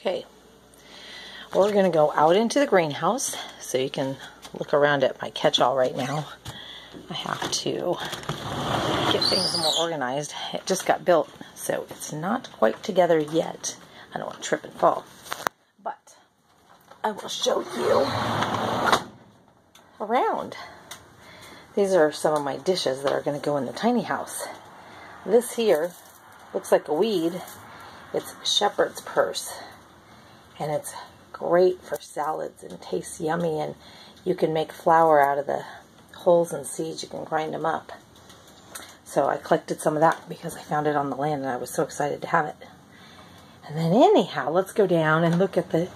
Okay, we're going to go out into the greenhouse so you can look around at my catch-all right now. I have to get things more organized. It just got built, so it's not quite together yet. I don't want to trip and fall. But I will show you around. These are some of my dishes that are going to go in the tiny house. This here looks like a weed. It's shepherd's purse. And it's great for salads and tastes yummy, and you can make flour out of the holes and seeds. You can grind them up. So I collected some of that because I found it on the land and I was so excited to have it. And then anyhow, let's go down and look at the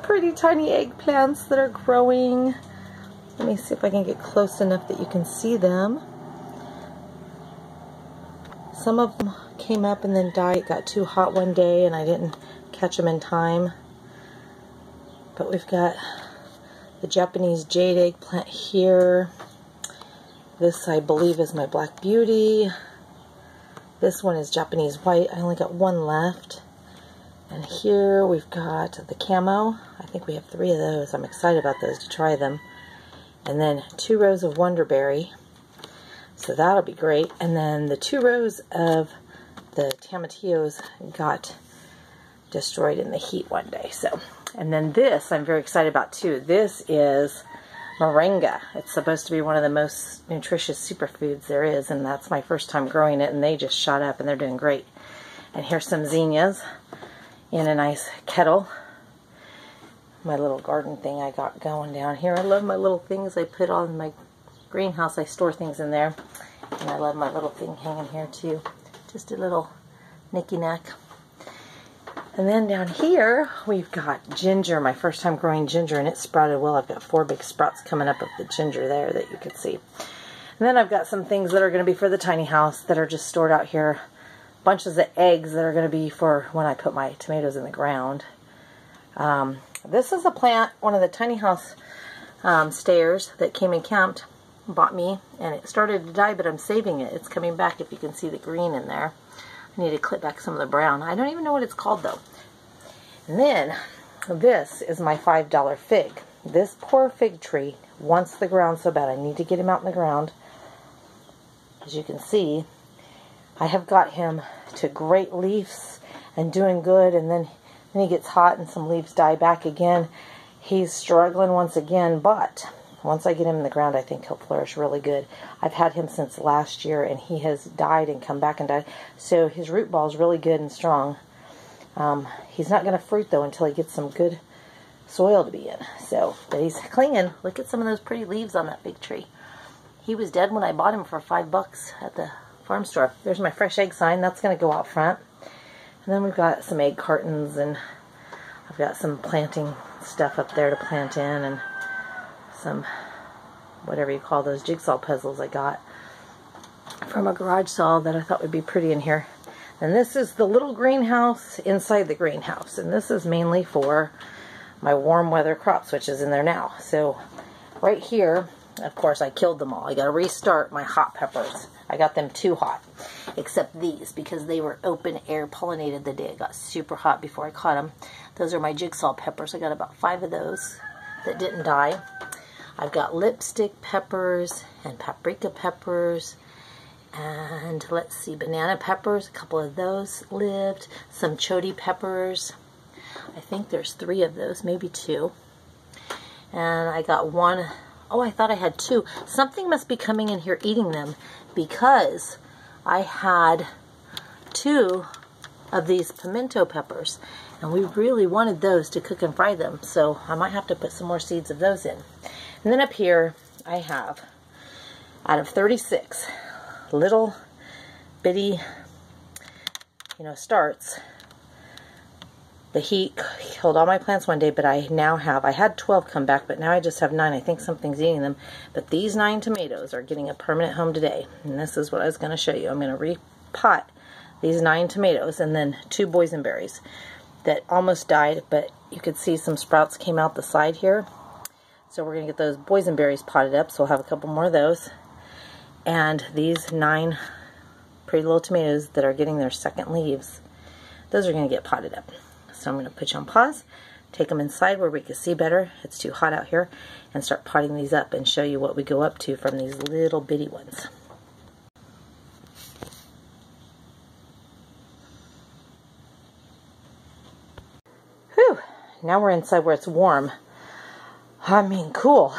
pretty tiny eggplants that are growing. Let me see if I can get close enough that you can see them. Some of them came up and then died. It got too hot one day and I didn't catch them in time. But we've got the Japanese jade eggplant here. This, I believe, is my Black Beauty. This one is Japanese white. I only got one left. And here we've got the camo. I think we have 3 of those. I'm excited about those to try them. And then 2 rows of Wonderberry. So that'll be great. And then the 2 rows of the Tomatillos got destroyed in the heat one day. So, and then this I'm very excited about too. This is moringa. It's supposed to be one of the most nutritious superfoods there is, and that's my first time growing it, and they just shot up and they're doing great. And here's some zinnias in a nice kettle. My little garden thing I got going down here. I love my little things I put on my greenhouse. I store things in there, and I love my little thing hanging here too. Just a little knicky-knack. And then down here, we've got ginger, my first time growing ginger, and it sprouted well. I've got 4 big sprouts coming up of the ginger there that you can see. And then I've got some things that are going to be for the tiny house that are just stored out here. Bunches of eggs that are going to be for when I put my tomatoes in the ground. This is a plant, one of the tiny house stayers that came and camped, bought me, and it started to die, but I'm saving it. It's coming back if you can see the green in there. I need to clip back some of the brown. I don't even know what it's called though. And then this is my $5 fig. This poor fig tree wants the ground so bad. I need to get him out in the ground. As you can see, I have got him to great leaves and doing good, and then he gets hot and some leaves die back again. He's struggling once again, but once I get him in the ground, I think he'll flourish really good. I've had him since last year, and he has died and come back and died. So his root ball is really good and strong. He's not going to fruit, though, until he gets some good soil to be in. So, but he's clinging. Look at some of those pretty leaves on that big tree. He was dead when I bought him for $5 at the farm store. There's my fresh egg sign. That's going to go out front. And then we've got some egg cartons, and I've got some planting stuff up there to plant in, and some, whatever you call those, jigsaw puzzles I got from a garage sale that I thought would be pretty in here. And this is the little greenhouse inside the greenhouse, and this is mainly for my warm weather crops, which is in there now. So right here, of course, I killed them all. I got to restart my hot peppers. I got them too hot, except these, because they were open air pollinated the day it got super hot before I caught them. Those are my jigsaw peppers. I got about 5 of those that didn't die. I've got lipstick peppers and paprika peppers, and let's see, banana peppers, a couple of those lived, some choti peppers. I think there's 3 of those, maybe 2. And I got 1, oh, I thought I had 2. Something must be coming in here eating them, because I had 2 of these pimento peppers, and we really wanted those to cook and fry them, so I might have to put some more seeds of those in. And then up here, I have, out of 36 little bitty, starts. The heat killed all my plants one day, but I now have, I had 12 come back, but now I just have 9. I think something's eating them. But these 9 tomatoes are getting a permanent home today. And this is what I was going to show you. I'm going to repot these 9 tomatoes and then 2 boysenberries that almost died, but you could see some sprouts came out the side here. So we're going to get those boysenberries potted up, so we'll have a couple more of those. And these 9 pretty little tomatoes that are getting their second leaves, those are going to get potted up. So I'm going to put you on pause, take them inside where we can see better. It's too hot out here, and start potting these up and show you what we go up to from these little bitty ones. Whew, now we're inside where it's warm. I mean, cool.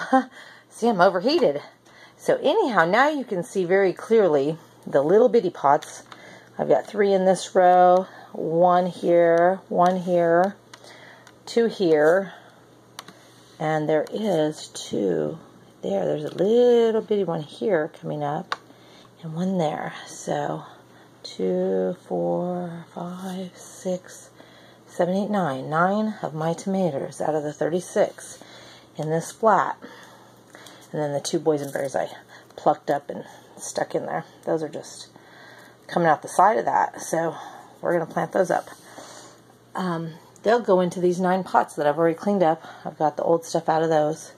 See, I'm overheated. So anyhow, now you can see very clearly the little bitty pots. I've got 3 in this row, 1 here, 1 here, 2 here, and there is 2 there. There's a little bitty one here coming up, and 1 there. So 2, 4, 5, 6, 7, 8, 9. 9 of my tomatoes out of the 36 in this flat. And then the 2 boysenberries I plucked up and stuck in there. Those are just coming out the side of that. So we're going to plant those up. They'll go into these 9 pots that I've already cleaned up. I've got the old stuff out of those.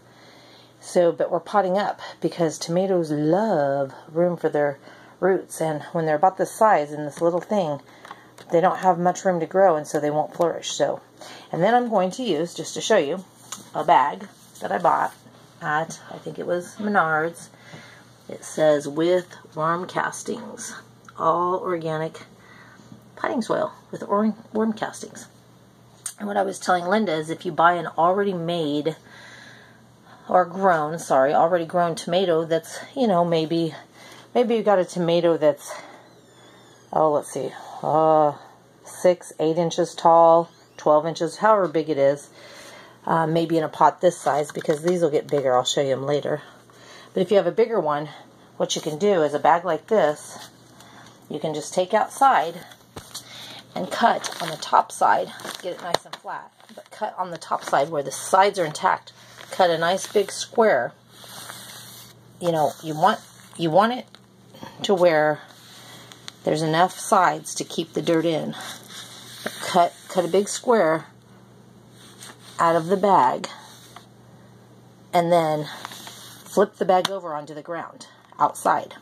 So, but we're potting up because tomatoes love room for their roots. And when they're about this size in this little thing, they don't have much room to grow, and so they won't flourish. So, and then I'm going to use, just to show you, a bag that I bought at, I think it was Menards. It says with worm castings, all organic potting soil with worm castings. And what I was telling Linda is if you buy an already made or grown, already grown tomato that's, you know, maybe you got a tomato that's, oh, let's see, 6, 8 inches tall, 12 inches, however big it is. Maybe in a pot this size, because these will get bigger. I'll show you them later. But if you have a bigger one, what you can do is a bag like this, you can just take outside and cut on the top side, get it nice and flat, but cut on the top side where the sides are intact. Cut a nice big square. You know, you want it to where there's enough sides to keep the dirt in. But cut a big square out of the bag, and then flip the bag over onto the ground outside.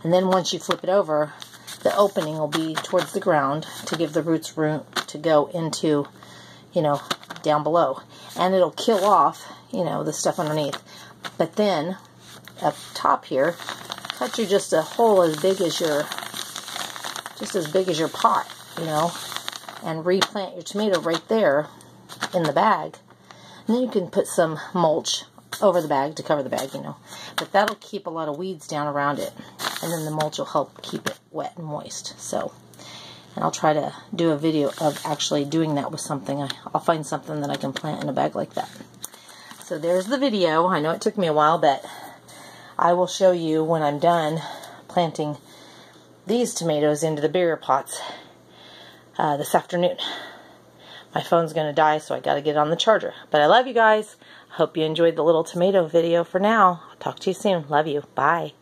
And then once you flip it over, the opening will be towards the ground to give the roots room to go into, you know, down below. And it'll kill off, you know, the stuff underneath. But then up top here, cut you just a hole as big as your pot, you know, and replant your tomato right there in the bag. And then you can put some mulch over the bag to cover the bag, you know. But that'll keep a lot of weeds down around it. And then the mulch will help keep it wet and moist. So, and I'll try to do a video of actually doing that with something. I'll find something that I can plant in a bag like that. So there's the video. I know it took me a while, but I will show you when I'm done planting these tomatoes into the bigger pots this afternoon. My phone's going to die, so I got to get it on the charger. But I love you guys. Hope you enjoyed the little tomato video for now. I'll talk to you soon. Love you. Bye.